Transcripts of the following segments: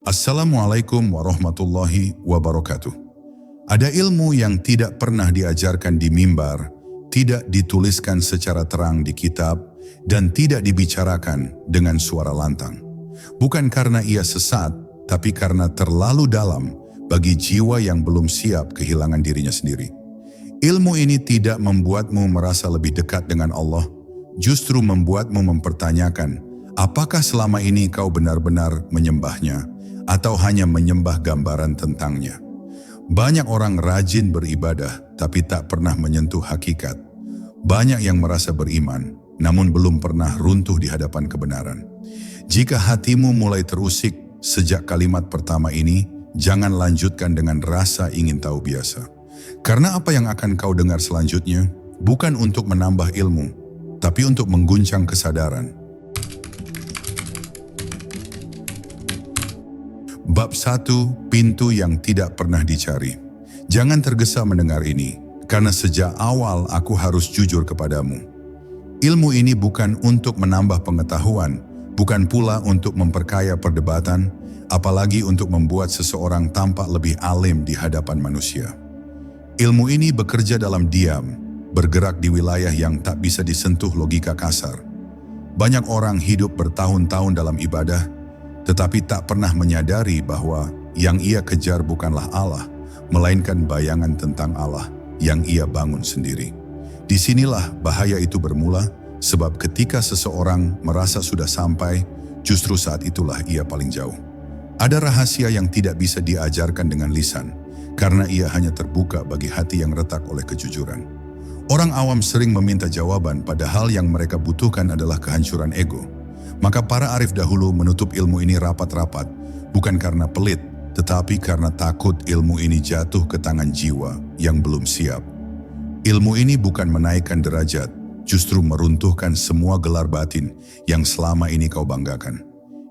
Assalamualaikum warahmatullahi wabarakatuh. Ada ilmu yang tidak pernah diajarkan di mimbar, tidak dituliskan secara terang di kitab, dan tidak dibicarakan dengan suara lantang. Bukan karena ia sesat, tapi karena terlalu dalam bagi jiwa yang belum siap kehilangan dirinya sendiri. Ilmu ini tidak membuatmu merasa lebih dekat dengan Allah, justru membuatmu mempertanyakan, apakah selama ini kau benar-benar menyembahnya, atau hanya menyembah gambaran tentangnya. Banyak orang rajin beribadah, tapi tak pernah menyentuh hakikat. Banyak yang merasa beriman, namun belum pernah runtuh di hadapan kebenaran. Jika hatimu mulai terusik sejak kalimat pertama ini, jangan lanjutkan dengan rasa ingin tahu biasa. Karena apa yang akan kau dengar selanjutnya, bukan untuk menambah ilmu, tapi untuk mengguncang kesadaran. Bab 1, pintu yang tidak pernah dicari. Jangan tergesa mendengar ini, karena sejak awal aku harus jujur kepadamu. Ilmu ini bukan untuk menambah pengetahuan, bukan pula untuk memperkaya perdebatan, apalagi untuk membuat seseorang tampak lebih alim di hadapan manusia. Ilmu ini bekerja dalam diam, bergerak di wilayah yang tak bisa disentuh logika kasar. Banyak orang hidup bertahun-tahun dalam ibadah, tetapi tak pernah menyadari bahwa yang ia kejar bukanlah Allah, melainkan bayangan tentang Allah yang ia bangun sendiri. Disinilah bahaya itu bermula, sebab ketika seseorang merasa sudah sampai, justru saat itulah ia paling jauh. Ada rahasia yang tidak bisa diajarkan dengan lisan, karena ia hanya terbuka bagi hati yang retak oleh kejujuran. Orang awam sering meminta jawaban, padahal yang mereka butuhkan adalah kehancuran ego. Maka para arif dahulu menutup ilmu ini rapat-rapat, bukan karena pelit, tetapi karena takut ilmu ini jatuh ke tangan jiwa yang belum siap. Ilmu ini bukan menaikkan derajat, justru meruntuhkan semua gelar batin yang selama ini kau banggakan.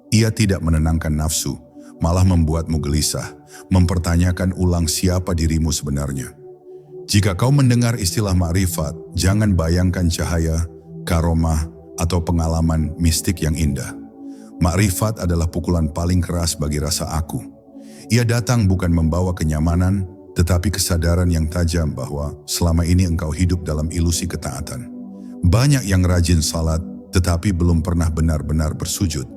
Ia tidak menenangkan nafsu, malah membuatmu gelisah, mempertanyakan ulang siapa dirimu sebenarnya. Jika kau mendengar istilah makrifat, jangan bayangkan cahaya, karomah, atau pengalaman mistik yang indah. Makrifat adalah pukulan paling keras bagi rasa aku. Ia datang bukan membawa kenyamanan, tetapi kesadaran yang tajam bahwa selama ini engkau hidup dalam ilusi ketaatan. Banyak yang rajin salat, tetapi belum pernah benar-benar bersujud.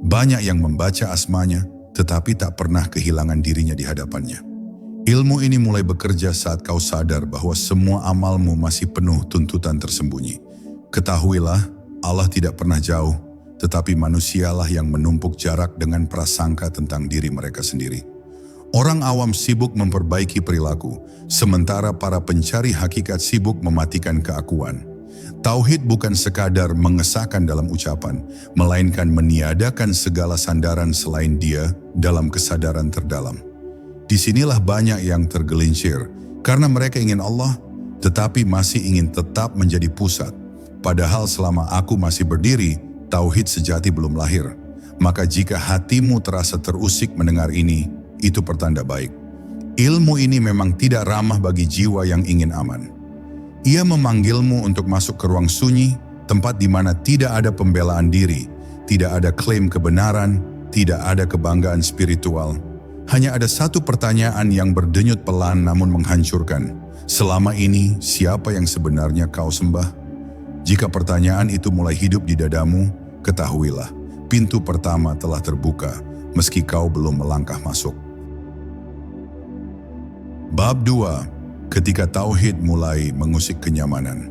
Banyak yang membaca asmanya, tetapi tak pernah kehilangan dirinya di hadapannya. Ilmu ini mulai bekerja saat kau sadar bahwa semua amalmu masih penuh tuntutan tersembunyi. Ketahuilah, Allah tidak pernah jauh, tetapi manusialah yang menumpuk jarak dengan prasangka tentang diri mereka sendiri. Orang awam sibuk memperbaiki perilaku, sementara para pencari hakikat sibuk mematikan keakuan. Tauhid bukan sekadar mengesahkan dalam ucapan, melainkan meniadakan segala sandaran selain Dia dalam kesadaran terdalam. Disinilah banyak yang tergelincir, karena mereka ingin Allah, tetapi masih ingin tetap menjadi pusat. Padahal selama aku masih berdiri, tauhid sejati belum lahir. Maka jika hatimu terasa terusik mendengar ini, itu pertanda baik. Ilmu ini memang tidak ramah bagi jiwa yang ingin aman. Ia memanggilmu untuk masuk ke ruang sunyi, tempat di mana tidak ada pembelaan diri, tidak ada klaim kebenaran, tidak ada kebanggaan spiritual. Hanya ada satu pertanyaan yang berdenyut pelan namun menghancurkan. Selama ini, siapa yang sebenarnya kau sembah? Jika pertanyaan itu mulai hidup di dadamu, ketahuilah, pintu pertama telah terbuka, meski kau belum melangkah masuk. Bab 2, ketika tauhid mulai mengusik kenyamanan.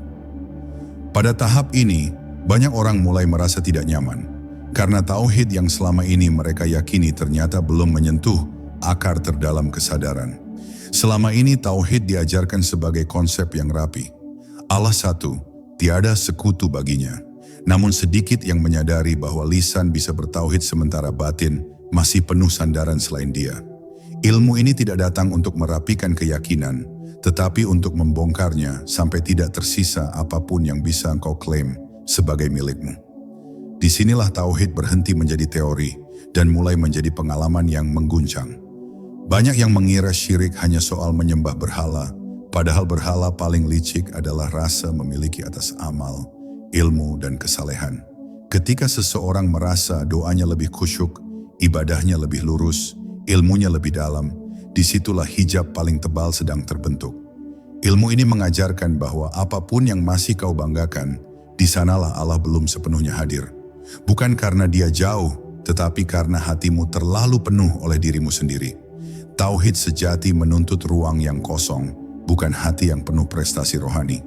Pada tahap ini, banyak orang mulai merasa tidak nyaman, karena tauhid yang selama ini mereka yakini ternyata belum menyentuh akar terdalam kesadaran. Selama ini tauhid diajarkan sebagai konsep yang rapi. Allah satu, tiada sekutu baginya. Namun sedikit yang menyadari bahwa lisan bisa bertauhid sementara batin masih penuh sandaran selain Dia. Ilmu ini tidak datang untuk merapikan keyakinan, tetapi untuk membongkarnya sampai tidak tersisa apapun yang bisa engkau klaim sebagai milikmu. Disinilah tauhid berhenti menjadi teori dan mulai menjadi pengalaman yang mengguncang. Banyak yang mengira syirik hanya soal menyembah berhala, padahal berhala paling licik adalah rasa memiliki atas amal, ilmu, dan kesalehan. Ketika seseorang merasa doanya lebih khusyuk, ibadahnya lebih lurus, ilmunya lebih dalam, disitulah hijab paling tebal sedang terbentuk. Ilmu ini mengajarkan bahwa apapun yang masih kau banggakan, di sanalah Allah belum sepenuhnya hadir. Bukan karena dia jauh, tetapi karena hatimu terlalu penuh oleh dirimu sendiri. Tauhid sejati menuntut ruang yang kosong, bukan hati yang penuh prestasi rohani.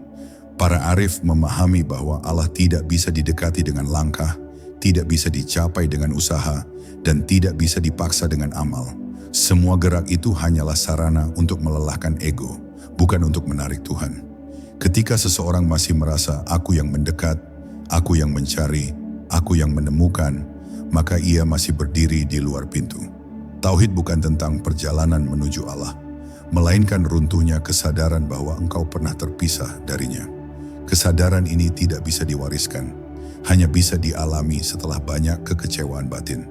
Para arif memahami bahwa Allah tidak bisa didekati dengan langkah, tidak bisa dicapai dengan usaha, dan tidak bisa dipaksa dengan amal. Semua gerak itu hanyalah sarana untuk melelahkan ego, bukan untuk menarik Tuhan. Ketika seseorang masih merasa aku yang mendekat, aku yang mencari, aku yang menemukan, maka ia masih berdiri di luar pintu. Tauhid bukan tentang perjalanan menuju Allah, melainkan runtuhnya kesadaran bahwa engkau pernah terpisah darinya. Kesadaran ini tidak bisa diwariskan, hanya bisa dialami setelah banyak kekecewaan batin.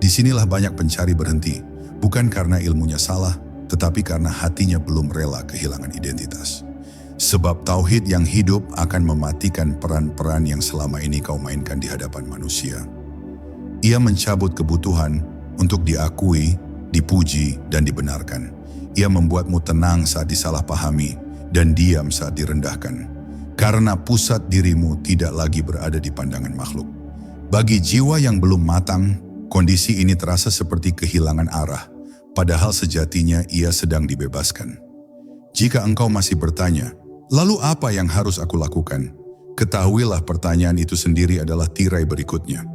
Disinilah banyak pencari berhenti, bukan karena ilmunya salah, tetapi karena hatinya belum rela kehilangan identitas. Sebab tauhid yang hidup akan mematikan peran-peran yang selama ini kau mainkan di hadapan manusia. Ia mencabut kebutuhan untuk diakui, dipuji, dan dibenarkan. Ia membuatmu tenang saat disalahpahami dan diam saat direndahkan. Karena pusat dirimu tidak lagi berada di pandangan makhluk. Bagi jiwa yang belum matang, kondisi ini terasa seperti kehilangan arah, padahal sejatinya ia sedang dibebaskan. Jika engkau masih bertanya, lalu apa yang harus aku lakukan? Ketahuilah pertanyaan itu sendiri adalah tirai berikutnya.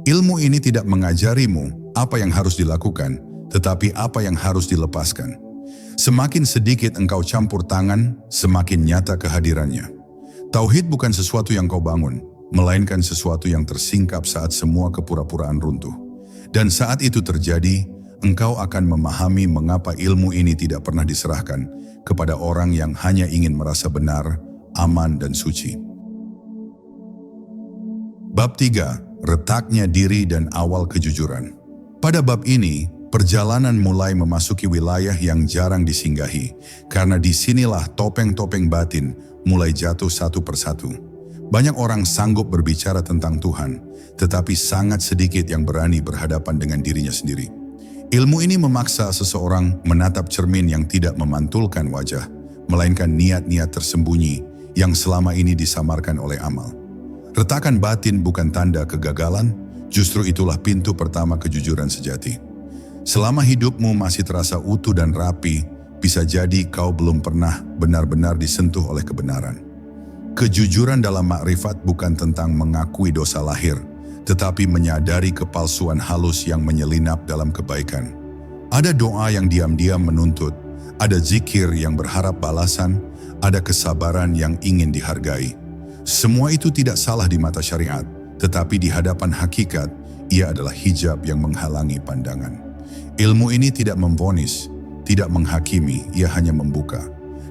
Ilmu ini tidak mengajarimu apa yang harus dilakukan, tetapi apa yang harus dilepaskan. Semakin sedikit engkau campur tangan, semakin nyata kehadirannya. Tauhid bukan sesuatu yang kau bangun, melainkan sesuatu yang tersingkap saat semua kepura-puraan runtuh. Dan saat itu terjadi, engkau akan memahami mengapa ilmu ini tidak pernah diserahkan kepada orang yang hanya ingin merasa benar, aman, dan suci. Bab 3. Retaknya diri dan awal kejujuran. Pada bab ini, perjalanan mulai memasuki wilayah yang jarang disinggahi, karena disinilah topeng-topeng batin mulai jatuh satu persatu. Banyak orang sanggup berbicara tentang Tuhan, tetapi sangat sedikit yang berani berhadapan dengan dirinya sendiri. Ilmu ini memaksa seseorang menatap cermin yang tidak memantulkan wajah, melainkan niat-niat tersembunyi yang selama ini disamarkan oleh amal. Retakan batin bukan tanda kegagalan, justru itulah pintu pertama kejujuran sejati. Selama hidupmu masih terasa utuh dan rapi, bisa jadi kau belum pernah benar-benar disentuh oleh kebenaran. Kejujuran dalam makrifat bukan tentang mengakui dosa lahir, tetapi menyadari kepalsuan halus yang menyelinap dalam kebaikan. Ada doa yang diam-diam menuntut, ada zikir yang berharap balasan, ada kesabaran yang ingin dihargai. Semua itu tidak salah di mata syariat, tetapi di hadapan hakikat, ia adalah hijab yang menghalangi pandangan. Ilmu ini tidak memvonis, tidak menghakimi, ia hanya membuka.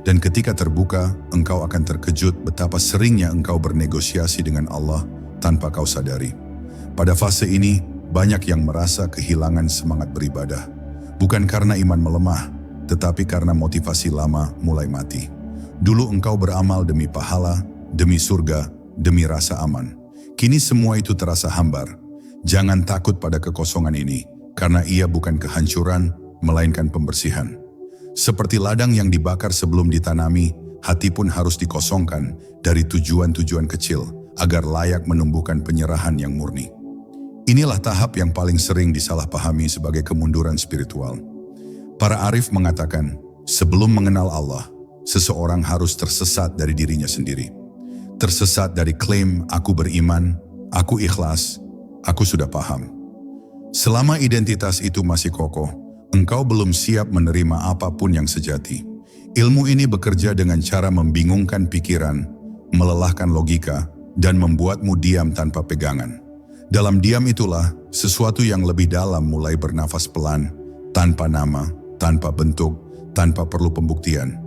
Dan ketika terbuka, engkau akan terkejut betapa seringnya engkau bernegosiasi dengan Allah tanpa kau sadari. Pada fase ini, banyak yang merasa kehilangan semangat beribadah. Bukan karena iman melemah, tetapi karena motivasi lama mulai mati. Dulu engkau beramal demi pahala, demi surga, demi rasa aman. Kini semua itu terasa hambar. Jangan takut pada kekosongan ini, karena ia bukan kehancuran, melainkan pembersihan. Seperti ladang yang dibakar sebelum ditanami, hati pun harus dikosongkan dari tujuan-tujuan kecil agar layak menumbuhkan penyerahan yang murni. Inilah tahap yang paling sering disalahpahami sebagai kemunduran spiritual. Para arif mengatakan, sebelum mengenal Allah, seseorang harus tersesat dari dirinya sendiri. Tersesat dari klaim, aku beriman, aku ikhlas, aku sudah paham. Selama identitas itu masih kokoh, engkau belum siap menerima apapun yang sejati. Ilmu ini bekerja dengan cara membingungkan pikiran, melelahkan logika, dan membuatmu diam tanpa pegangan. Dalam diam itulah, sesuatu yang lebih dalam mulai bernafas pelan, tanpa nama, tanpa bentuk, tanpa perlu pembuktian.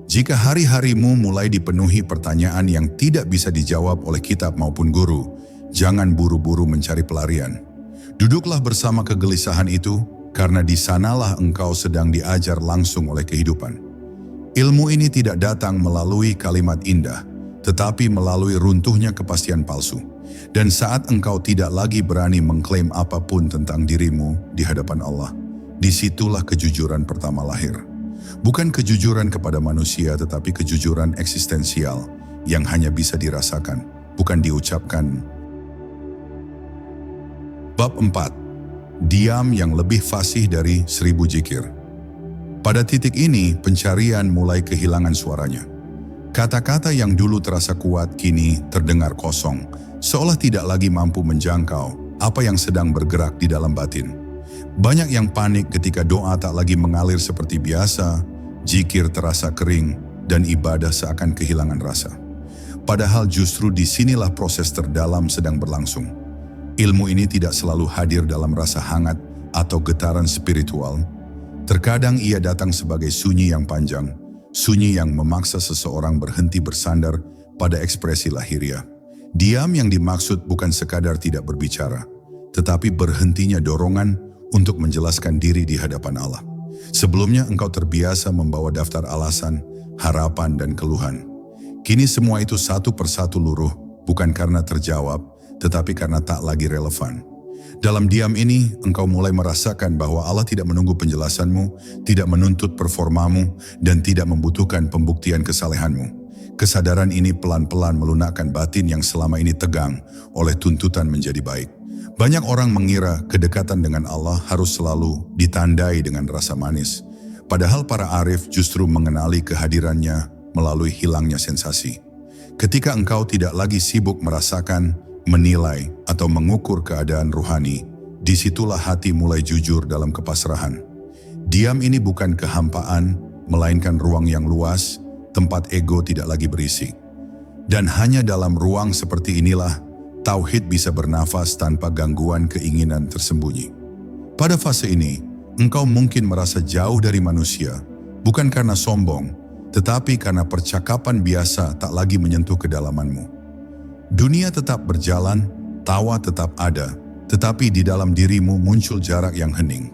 Jika hari-harimu mulai dipenuhi pertanyaan yang tidak bisa dijawab oleh kitab maupun guru, jangan buru-buru mencari pelarian. Duduklah bersama kegelisahan itu, karena di sanalah engkau sedang diajar langsung oleh kehidupan. Ilmu ini tidak datang melalui kalimat indah, tetapi melalui runtuhnya kepastian palsu. Dan saat engkau tidak lagi berani mengklaim apapun tentang dirimu di hadapan Allah, disitulah kejujuran pertama lahir. Bukan kejujuran kepada manusia, tetapi kejujuran eksistensial yang hanya bisa dirasakan, bukan diucapkan. Bab 4. Diam yang lebih fasih dari 1000 zikir. Pada titik ini, pencarian mulai kehilangan suaranya. Kata-kata yang dulu terasa kuat kini terdengar kosong, seolah tidak lagi mampu menjangkau apa yang sedang bergerak di dalam batin. Banyak yang panik ketika doa tak lagi mengalir seperti biasa, zikir terasa kering, dan ibadah seakan kehilangan rasa. Padahal justru disinilah proses terdalam sedang berlangsung. Ilmu ini tidak selalu hadir dalam rasa hangat atau getaran spiritual. Terkadang ia datang sebagai sunyi yang panjang, sunyi yang memaksa seseorang berhenti bersandar pada ekspresi lahiriah. Diam yang dimaksud bukan sekadar tidak berbicara, tetapi berhentinya dorongan untuk menjelaskan diri di hadapan Allah. Sebelumnya engkau terbiasa membawa daftar alasan, harapan, dan keluhan. Kini semua itu satu persatu luruh, bukan karena terjawab, tetapi karena tak lagi relevan. Dalam diam ini, engkau mulai merasakan bahwa Allah tidak menunggu penjelasanmu, tidak menuntut performamu, dan tidak membutuhkan pembuktian kesalehanmu. Kesadaran ini pelan-pelan melunakkan batin yang selama ini tegang oleh tuntutan menjadi baik. Banyak orang mengira kedekatan dengan Allah harus selalu ditandai dengan rasa manis. Padahal para arif justru mengenali kehadirannya melalui hilangnya sensasi. Ketika engkau tidak lagi sibuk merasakan, menilai, atau mengukur keadaan ruhani, disitulah hati mulai jujur dalam kepasrahan. Diam ini bukan kehampaan, melainkan ruang yang luas, tempat ego tidak lagi berisi. Dan hanya dalam ruang seperti inilah, tauhid bisa bernafas tanpa gangguan keinginan tersembunyi. Pada fase ini, engkau mungkin merasa jauh dari manusia, bukan karena sombong, tetapi karena percakapan biasa tak lagi menyentuh kedalamanmu. Dunia tetap berjalan, tawa tetap ada, tetapi di dalam dirimu muncul jarak yang hening.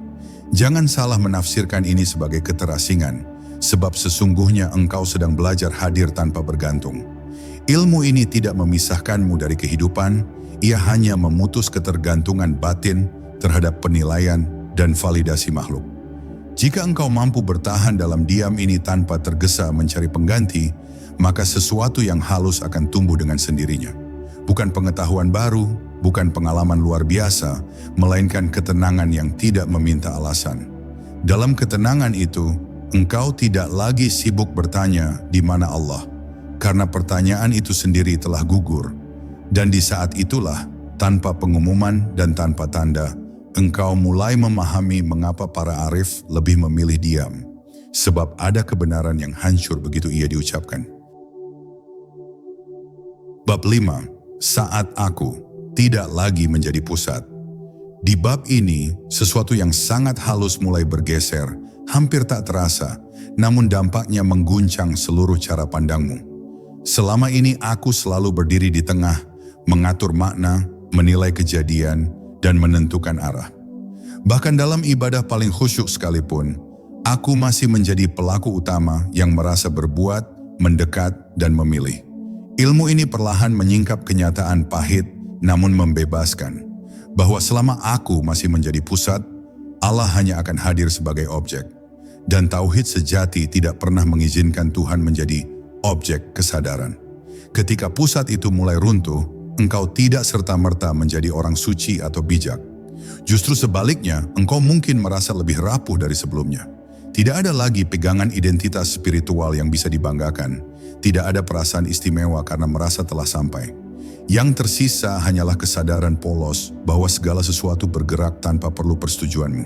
Jangan salah menafsirkan ini sebagai keterasingan, sebab sesungguhnya engkau sedang belajar hadir tanpa bergantung. Ilmu ini tidak memisahkanmu dari kehidupan, ia hanya memutus ketergantungan batin terhadap penilaian dan validasi makhluk. Jika engkau mampu bertahan dalam diam ini tanpa tergesa mencari pengganti, maka sesuatu yang halus akan tumbuh dengan sendirinya. Bukan pengetahuan baru, bukan pengalaman luar biasa, melainkan ketenangan yang tidak meminta alasan. Dalam ketenangan itu, engkau tidak lagi sibuk bertanya di mana Allah, karena pertanyaan itu sendiri telah gugur. Dan di saat itulah, tanpa pengumuman dan tanpa tanda, engkau mulai memahami mengapa para arif lebih memilih diam. Sebab ada kebenaran yang hancur begitu ia diucapkan. Bab 5. Saat aku tidak lagi menjadi pusat. Di bab ini, sesuatu yang sangat halus mulai bergeser, hampir tak terasa, namun dampaknya mengguncang seluruh cara pandangmu. Selama ini aku selalu berdiri di tengah, mengatur makna, menilai kejadian, dan menentukan arah. Bahkan dalam ibadah paling khusyuk sekalipun, aku masih menjadi pelaku utama yang merasa berbuat, mendekat, dan memilih. Ilmu ini perlahan menyingkap kenyataan pahit namun membebaskan, bahwa selama aku masih menjadi pusat, Allah hanya akan hadir sebagai objek. Dan tauhid sejati tidak pernah mengizinkan Tuhan menjadi objek kesadaran. Ketika pusat itu mulai runtuh, engkau tidak serta-merta menjadi orang suci atau bijak. Justru sebaliknya, engkau mungkin merasa lebih rapuh dari sebelumnya. Tidak ada lagi pegangan identitas spiritual yang bisa dibanggakan. Tidak ada perasaan istimewa karena merasa telah sampai. Yang tersisa hanyalah kesadaran polos bahwa segala sesuatu bergerak tanpa perlu persetujuanmu.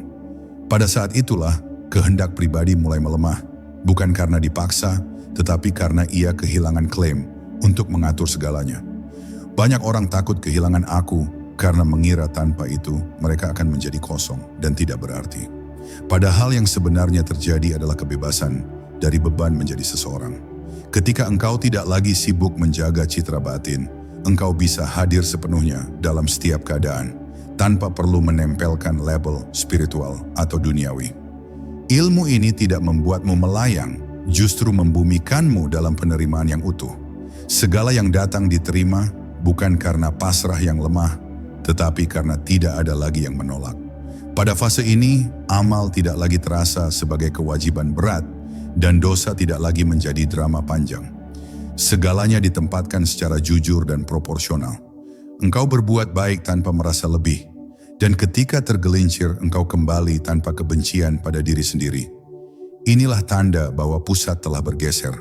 Pada saat itulah, kehendak pribadi mulai melemah. Bukan karena dipaksa, tetapi karena ia kehilangan klaim untuk mengatur segalanya. Banyak orang takut kehilangan aku karena mengira tanpa itu mereka akan menjadi kosong dan tidak berarti. Padahal yang sebenarnya terjadi adalah kebebasan dari beban menjadi seseorang. Ketika engkau tidak lagi sibuk menjaga citra batin, engkau bisa hadir sepenuhnya dalam setiap keadaan, tanpa perlu menempelkan label spiritual atau duniawi. Ilmu ini tidak membuatmu melayang, justru membumikanmu dalam penerimaan yang utuh. Segala yang datang diterima, bukan karena pasrah yang lemah, tetapi karena tidak ada lagi yang menolak. Pada fase ini, amal tidak lagi terasa sebagai kewajiban berat dan dosa tidak lagi menjadi drama panjang. Segalanya ditempatkan secara jujur dan proporsional. Engkau berbuat baik tanpa merasa lebih, dan ketika tergelincir engkau kembali tanpa kebencian pada diri sendiri. Inilah tanda bahwa pusat telah bergeser.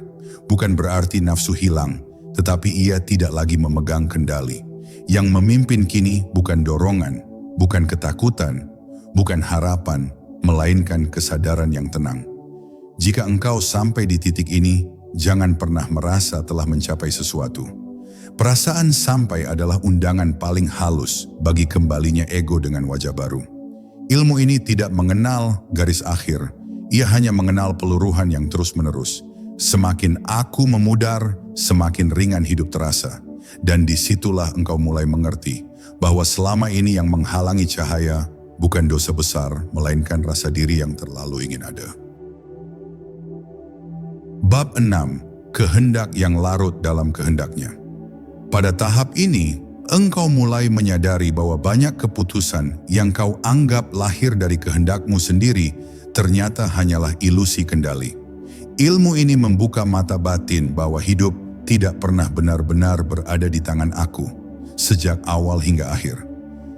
Bukan berarti nafsu hilang, tetapi ia tidak lagi memegang kendali. Yang memimpin kini bukan dorongan, bukan ketakutan, bukan harapan, melainkan kesadaran yang tenang. Jika engkau sampai di titik ini, jangan pernah merasa telah mencapai sesuatu. Perasaan sampai adalah undangan paling halus bagi kembalinya ego dengan wajah baru. Ilmu ini tidak mengenal garis akhir, ia hanya mengenal peluruhan yang terus-menerus. Semakin aku memudar, semakin ringan hidup terasa. Dan disitulah engkau mulai mengerti bahwa selama ini yang menghalangi cahaya bukan dosa besar, melainkan rasa diri yang terlalu ingin ada. Bab 6. Kehendak yang larut dalam kehendaknya. Pada tahap ini, engkau mulai menyadari bahwa banyak keputusan yang kau anggap lahir dari kehendakmu sendiri ternyata hanyalah ilusi kendali. Ilmu ini membuka mata batin bahwa hidup tidak pernah benar-benar berada di tangan aku, sejak awal hingga akhir.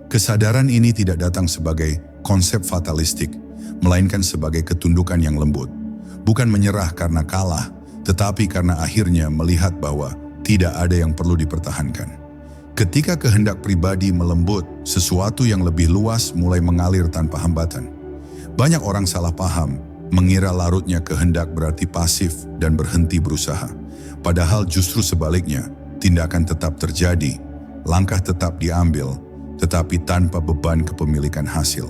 Kesadaran ini tidak datang sebagai konsep fatalistik, melainkan sebagai ketundukan yang lembut. Bukan menyerah karena kalah, tetapi karena akhirnya melihat bahwa tidak ada yang perlu dipertahankan. Ketika kehendak pribadi melembut, sesuatu yang lebih luas mulai mengalir tanpa hambatan. Banyak orang salah paham, mengira larutnya kehendak berarti pasif dan berhenti berusaha. Padahal justru sebaliknya, tindakan tetap terjadi, langkah tetap diambil, tetapi tanpa beban kepemilikan hasil.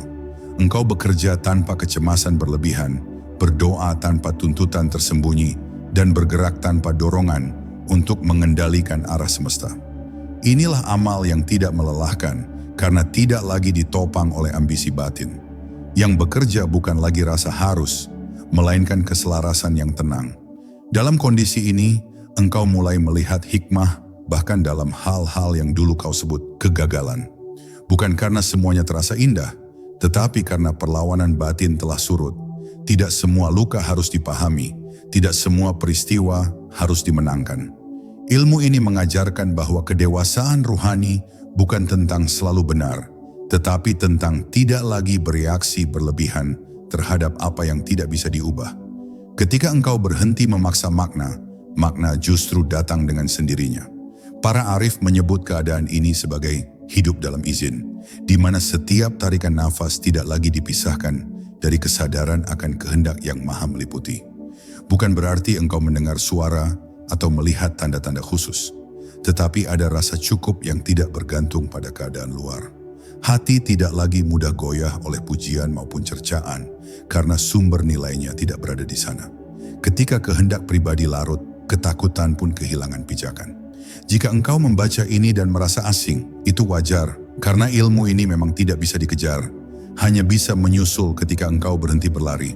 Engkau bekerja tanpa kecemasan berlebihan, berdoa tanpa tuntutan tersembunyi, dan bergerak tanpa dorongan untuk mengendalikan arah semesta. Inilah amal yang tidak melelahkan karena tidak lagi ditopang oleh ambisi batin. Yang bekerja bukan lagi rasa harus, melainkan keselarasan yang tenang. Dalam kondisi ini, engkau mulai melihat hikmah bahkan dalam hal-hal yang dulu kau sebut kegagalan. Bukan karena semuanya terasa indah, tetapi karena perlawanan batin telah surut. Tidak semua luka harus dipahami, tidak semua peristiwa harus dimenangkan. Ilmu ini mengajarkan bahwa kedewasaan ruhani bukan tentang selalu benar, tetapi tentang tidak lagi bereaksi berlebihan terhadap apa yang tidak bisa diubah. Ketika engkau berhenti memaksa makna, makna justru datang dengan sendirinya. Para arif menyebut keadaan ini sebagai hidup dalam izin, di mana setiap tarikan nafas tidak lagi dipisahkan dari kesadaran akan kehendak yang maha meliputi. Bukan berarti engkau mendengar suara atau melihat tanda-tanda khusus, tetapi ada rasa cukup yang tidak bergantung pada keadaan luar. Hati tidak lagi mudah goyah oleh pujian maupun cercaan, karena sumber nilainya tidak berada di sana. Ketika kehendak pribadi larut, ketakutan pun kehilangan pijakan. Jika engkau membaca ini dan merasa asing, itu wajar, karena ilmu ini memang tidak bisa dikejar, hanya bisa menyusul ketika engkau berhenti berlari.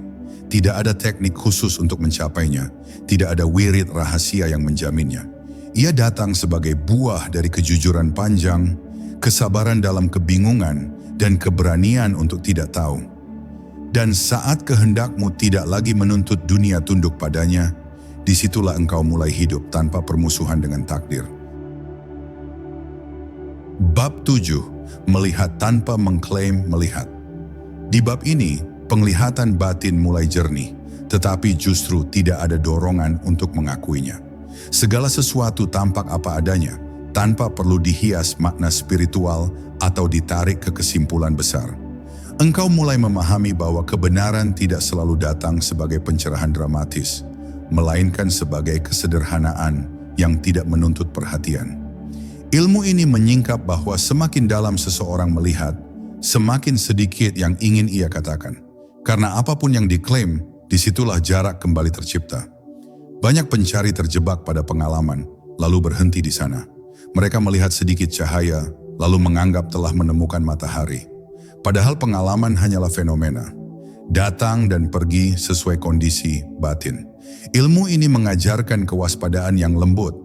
Tidak ada teknik khusus untuk mencapainya, tidak ada wirid rahasia yang menjaminnya. Ia datang sebagai buah dari kejujuran panjang, kesabaran dalam kebingungan, dan keberanian untuk tidak tahu. Dan saat kehendakmu tidak lagi menuntut dunia tunduk padanya, disitulah engkau mulai hidup tanpa permusuhan dengan takdir. Bab 7. Melihat tanpa mengklaim melihat. Di bab ini, penglihatan batin mulai jernih, tetapi justru tidak ada dorongan untuk mengakuinya. Segala sesuatu tampak apa adanya, tanpa perlu dihias makna spiritual atau ditarik ke kesimpulan besar. Engkau mulai memahami bahwa kebenaran tidak selalu datang sebagai pencerahan dramatis, melainkan sebagai kesederhanaan yang tidak menuntut perhatian. Ilmu ini menyingkap bahwa semakin dalam seseorang melihat, semakin sedikit yang ingin ia katakan. Karena apapun yang diklaim, disitulah jarak kembali tercipta. Banyak pencari terjebak pada pengalaman, lalu berhenti di sana. Mereka melihat sedikit cahaya, lalu menganggap telah menemukan matahari. Padahal pengalaman hanyalah fenomena, datang dan pergi sesuai kondisi batin. Ilmu ini mengajarkan kewaspadaan yang lembut.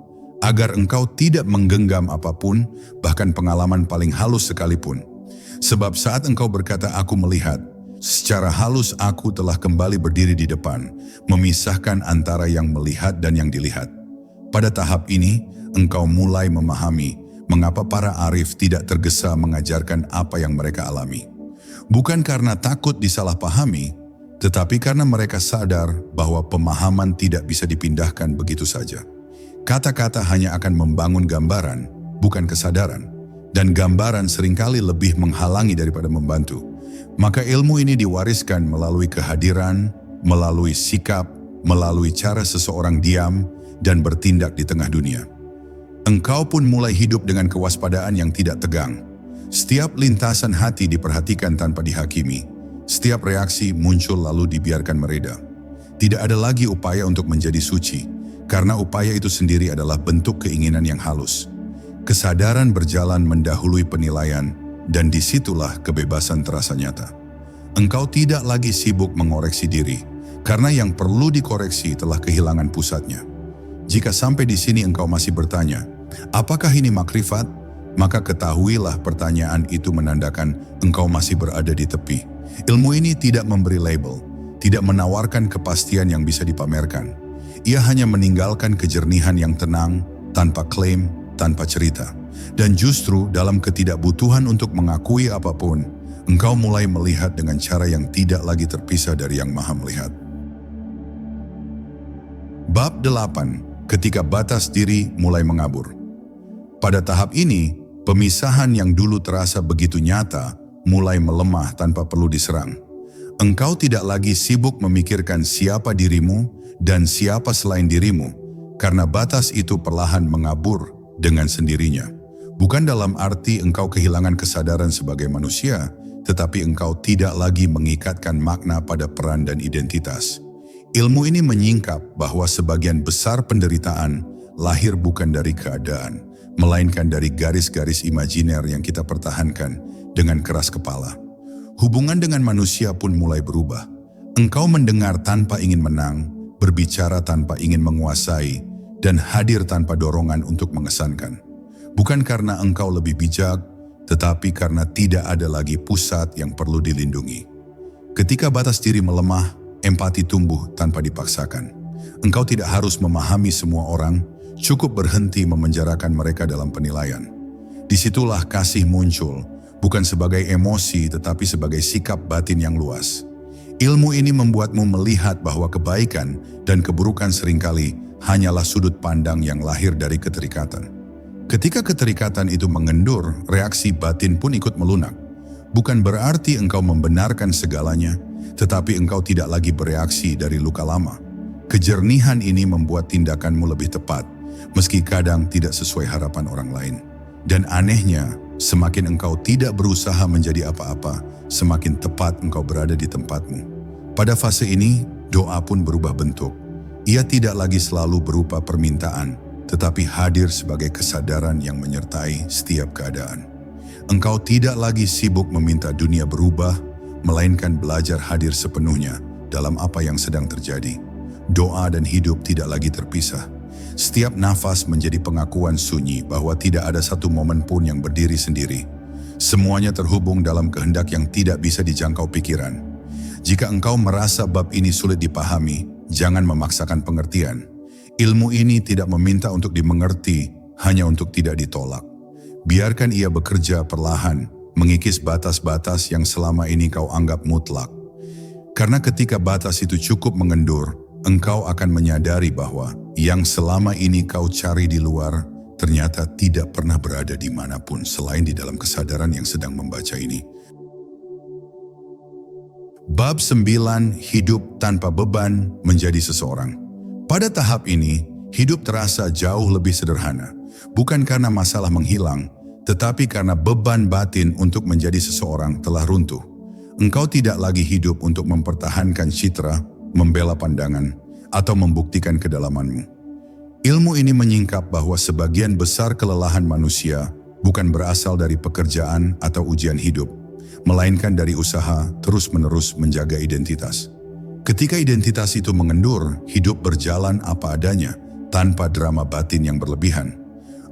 agar engkau tidak menggenggam apapun, bahkan pengalaman paling halus sekalipun. Sebab saat engkau berkata, "Aku melihat," secara halus aku telah kembali berdiri di depan, memisahkan antara yang melihat dan yang dilihat. Pada tahap ini, engkau mulai memahami mengapa para arif tidak tergesa mengajarkan apa yang mereka alami. Bukan karena takut disalahpahami, tetapi karena mereka sadar bahwa pemahaman tidak bisa dipindahkan begitu saja. Kata-kata hanya akan membangun gambaran, bukan kesadaran. Dan gambaran seringkali lebih menghalangi daripada membantu. Maka ilmu ini diwariskan melalui kehadiran, melalui sikap, melalui cara seseorang diam dan bertindak di tengah dunia. Engkau pun mulai hidup dengan kewaspadaan yang tidak tegang. Setiap lintasan hati diperhatikan tanpa dihakimi. Setiap reaksi muncul lalu dibiarkan mereda. Tidak ada lagi upaya untuk menjadi suci, karena upaya itu sendiri adalah bentuk keinginan yang halus. Kesadaran berjalan mendahului penilaian, dan disitulah kebebasan terasa nyata. Engkau tidak lagi sibuk mengoreksi diri, karena yang perlu dikoreksi telah kehilangan pusatnya. Jika sampai di sini engkau masih bertanya, apakah ini makrifat? Maka ketahuilah pertanyaan itu menandakan engkau masih berada di tepi. Ilmu ini tidak memberi label, tidak menawarkan kepastian yang bisa dipamerkan. Ia hanya meninggalkan kejernihan yang tenang, tanpa klaim, tanpa cerita. Dan justru dalam ketidakbutuhan untuk mengakui apapun, engkau mulai melihat dengan cara yang tidak lagi terpisah dari Yang Maha Melihat. Bab 8. Ketika batas diri mulai mengabur. Pada tahap ini, pemisahan yang dulu terasa begitu nyata mulai melemah tanpa perlu diserang. Engkau tidak lagi sibuk memikirkan siapa dirimu dan siapa selain dirimu, karena batas itu perlahan mengabur dengan sendirinya. Bukan dalam arti engkau kehilangan kesadaran sebagai manusia, tetapi engkau tidak lagi mengikatkan makna pada peran dan identitas. Ilmu ini menyingkap bahwa sebagian besar penderitaan lahir bukan dari keadaan, melainkan dari garis-garis imajiner yang kita pertahankan dengan keras kepala. Hubungan dengan manusia pun mulai berubah. Engkau mendengar tanpa ingin menang, berbicara tanpa ingin menguasai, dan hadir tanpa dorongan untuk mengesankan. Bukan karena engkau lebih bijak, tetapi karena tidak ada lagi pusat yang perlu dilindungi. Ketika batas diri melemah, empati tumbuh tanpa dipaksakan. Engkau tidak harus memahami semua orang, cukup berhenti memenjarakan mereka dalam penilaian. Disitulah kasih muncul, bukan sebagai emosi tetapi sebagai sikap batin yang luas. Ilmu ini membuatmu melihat bahwa kebaikan dan keburukan seringkali hanyalah sudut pandang yang lahir dari keterikatan. Ketika keterikatan itu mengendur, reaksi batin pun ikut melunak. Bukan berarti engkau membenarkan segalanya, tetapi engkau tidak lagi bereaksi dari luka lama. Kejernihan ini membuat tindakanmu lebih tepat, meski kadang tidak sesuai harapan orang lain. Dan anehnya, semakin engkau tidak berusaha menjadi apa-apa, semakin tepat engkau berada di tempatmu. Pada fase ini, doa pun berubah bentuk. Ia tidak lagi selalu berupa permintaan, tetapi hadir sebagai kesadaran yang menyertai setiap keadaan. Engkau tidak lagi sibuk meminta dunia berubah, melainkan belajar hadir sepenuhnya dalam apa yang sedang terjadi. Doa dan hidup tidak lagi terpisah. Setiap nafas menjadi pengakuan sunyi bahwa tidak ada satu momen pun yang berdiri sendiri. Semuanya terhubung dalam kehendak yang tidak bisa dijangkau pikiran. Jika engkau merasa bab ini sulit dipahami, jangan memaksakan pengertian. Ilmu ini tidak meminta untuk dimengerti, hanya untuk tidak ditolak. Biarkan ia bekerja perlahan, mengikis batas-batas yang selama ini kau anggap mutlak. Karena ketika batas itu cukup mengendur, engkau akan menyadari bahwa yang selama ini kau cari di luar ternyata tidak pernah berada dimanapun selain di dalam kesadaran yang sedang membaca ini. Bab 9. Hidup tanpa beban menjadi seseorang. Pada tahap ini, hidup terasa jauh lebih sederhana. Bukan karena masalah menghilang, tetapi karena beban batin untuk menjadi seseorang telah runtuh. Engkau tidak lagi hidup untuk mempertahankan citra, membela pandangan, atau membuktikan kedalamanmu. Ilmu ini menyingkap bahwa sebagian besar kelelahan manusia bukan berasal dari pekerjaan atau ujian hidup, melainkan dari usaha terus-menerus menjaga identitas. Ketika identitas itu mengendur, hidup berjalan apa adanya, tanpa drama batin yang berlebihan.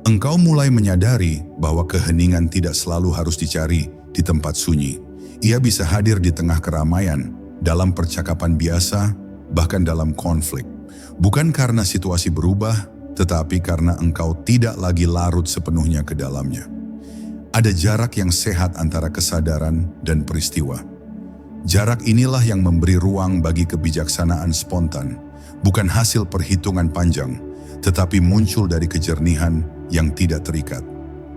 Engkau mulai menyadari bahwa keheningan tidak selalu harus dicari di tempat sunyi. Ia bisa hadir di tengah keramaian, dalam percakapan biasa, bahkan dalam konflik. Bukan karena situasi berubah, tetapi karena engkau tidak lagi larut sepenuhnya ke dalamnya. Ada jarak yang sehat antara kesadaran dan peristiwa. Jarak inilah yang memberi ruang bagi kebijaksanaan spontan, bukan hasil perhitungan panjang, tetapi muncul dari kejernihan yang tidak terikat.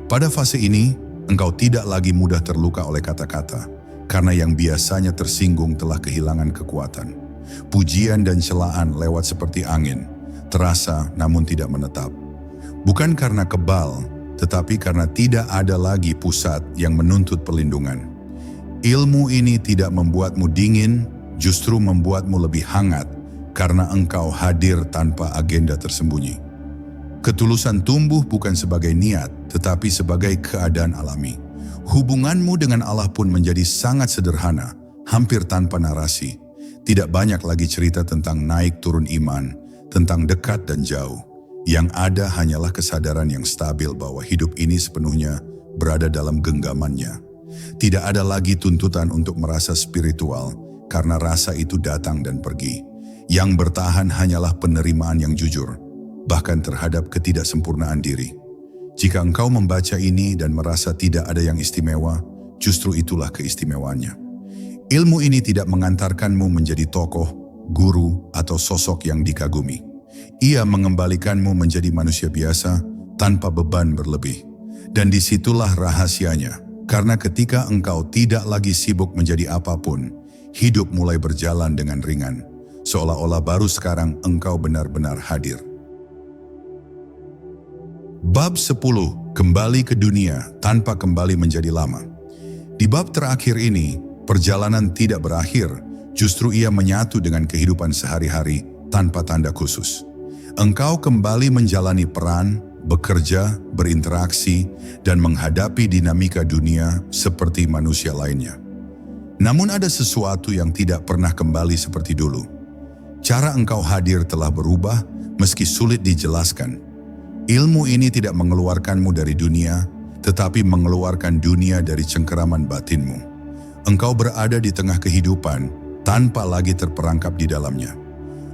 Pada fase ini, engkau tidak lagi mudah terluka oleh kata-kata, karena yang biasanya tersinggung telah kehilangan kekuatan. Pujian dan celaan lewat seperti angin, terasa namun tidak menetap. Bukan karena kebal, tetapi karena tidak ada lagi pusat yang menuntut perlindungan. Ilmu ini tidak membuatmu dingin, justru membuatmu lebih hangat karena engkau hadir tanpa agenda tersembunyi. Ketulusan tumbuh bukan sebagai niat, tetapi sebagai keadaan alami. Hubunganmu dengan Allah pun menjadi sangat sederhana, hampir tanpa narasi. Tidak banyak lagi cerita tentang naik turun iman, tentang dekat dan jauh. Yang ada hanyalah kesadaran yang stabil bahwa hidup ini sepenuhnya berada dalam genggamannya. Tidak ada lagi tuntutan untuk merasa spiritual, karena rasa itu datang dan pergi. Yang bertahan hanyalah penerimaan yang jujur, bahkan terhadap ketidaksempurnaan diri. Jika engkau membaca ini dan merasa tidak ada yang istimewa, justru itulah keistimewaannya. Ilmu ini tidak mengantarkanmu menjadi tokoh, guru, atau sosok yang dikagumi. Ia mengembalikanmu menjadi manusia biasa, tanpa beban berlebih. Dan disitulah rahasianya. Karena ketika engkau tidak lagi sibuk menjadi apapun, hidup mulai berjalan dengan ringan, seolah-olah baru sekarang engkau benar-benar hadir. Bab 10. Kembali ke dunia tanpa kembali menjadi lama. Di bab terakhir ini, perjalanan tidak berakhir, justru ia menyatu dengan kehidupan sehari-hari tanpa tanda khusus. Engkau kembali menjalani peran, bekerja, berinteraksi, dan menghadapi dinamika dunia seperti manusia lainnya. Namun ada sesuatu yang tidak pernah kembali seperti dulu. Cara engkau hadir telah berubah meski sulit dijelaskan. Ilmu ini tidak mengeluarkanmu dari dunia, tetapi mengeluarkan dunia dari cengkeraman batinmu. Engkau berada di tengah kehidupan tanpa lagi terperangkap di dalamnya.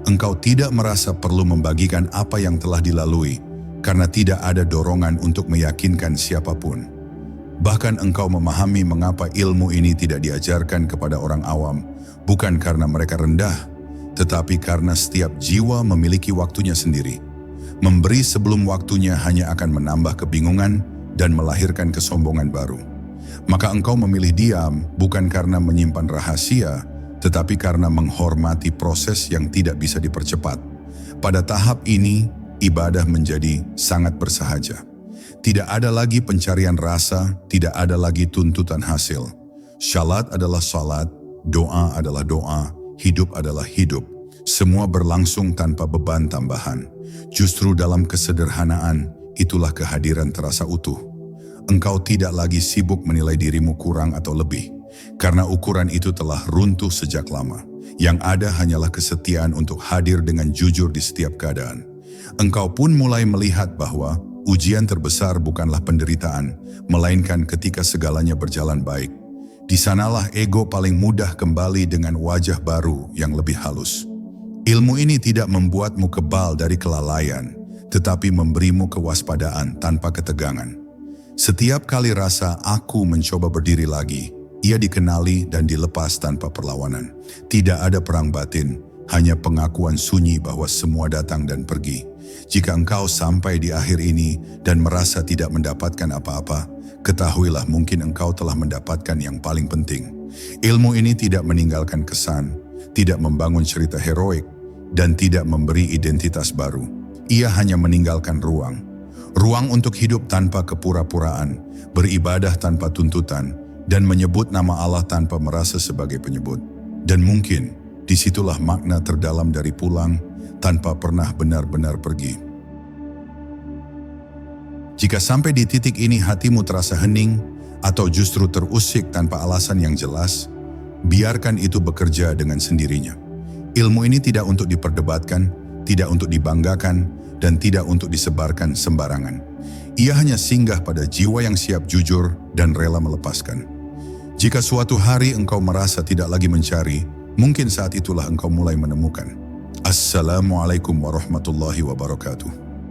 Engkau tidak merasa perlu membagikan apa yang telah dilalui, karena tidak ada dorongan untuk meyakinkan siapapun. Bahkan engkau memahami mengapa ilmu ini tidak diajarkan kepada orang awam, bukan karena mereka rendah, tetapi karena setiap jiwa memiliki waktunya sendiri. Memberi sebelum waktunya hanya akan menambah kebingungan dan melahirkan kesombongan baru. Maka engkau memilih diam bukan karena menyimpan rahasia, tetapi karena menghormati proses yang tidak bisa dipercepat. Pada tahap ini, ibadah menjadi sangat bersahaja. Tidak ada lagi pencarian rasa, tidak ada lagi tuntutan hasil. Syalat adalah salat, doa adalah doa, hidup adalah hidup. Semua berlangsung tanpa beban tambahan. Justru dalam kesederhanaan, itulah kehadiran terasa utuh. Engkau tidak lagi sibuk menilai dirimu kurang atau lebih, karena ukuran itu telah runtuh sejak lama. Yang ada hanyalah kesetiaan untuk hadir dengan jujur di setiap keadaan. Engkau pun mulai melihat bahwa ujian terbesar bukanlah penderitaan, melainkan ketika segalanya berjalan baik. Di sanalah ego paling mudah kembali dengan wajah baru yang lebih halus. Ilmu ini tidak membuatmu kebal dari kelalaian, tetapi memberimu kewaspadaan tanpa ketegangan. Setiap kali rasa aku mencoba berdiri lagi, ia dikenali dan dilepas tanpa perlawanan. Tidak ada perang batin, hanya pengakuan sunyi bahwa semua datang dan pergi. Jika engkau sampai di akhir ini dan merasa tidak mendapatkan apa-apa, ketahuilah mungkin engkau telah mendapatkan yang paling penting. Ilmu ini tidak meninggalkan kesan, tidak membangun cerita heroik, dan tidak memberi identitas baru. Ia hanya meninggalkan ruang. Ruang untuk hidup tanpa kepura-puraan, beribadah tanpa tuntutan, dan menyebut nama Allah tanpa merasa sebagai penyebut. Dan mungkin disitulah makna terdalam dari pulang tanpa pernah benar-benar pergi. Jika sampai di titik ini hatimu terasa hening atau justru terusik tanpa alasan yang jelas, biarkan itu bekerja dengan sendirinya. Ilmu ini tidak untuk diperdebatkan, tidak untuk dibanggakan, dan tidak untuk disebarkan sembarangan. Ia hanya singgah pada jiwa yang siap jujur dan rela melepaskan. Jika suatu hari engkau merasa tidak lagi mencari, mungkin saat itulah engkau mulai menemukan. Assalamualaikum warahmatullahi wabarakatuh.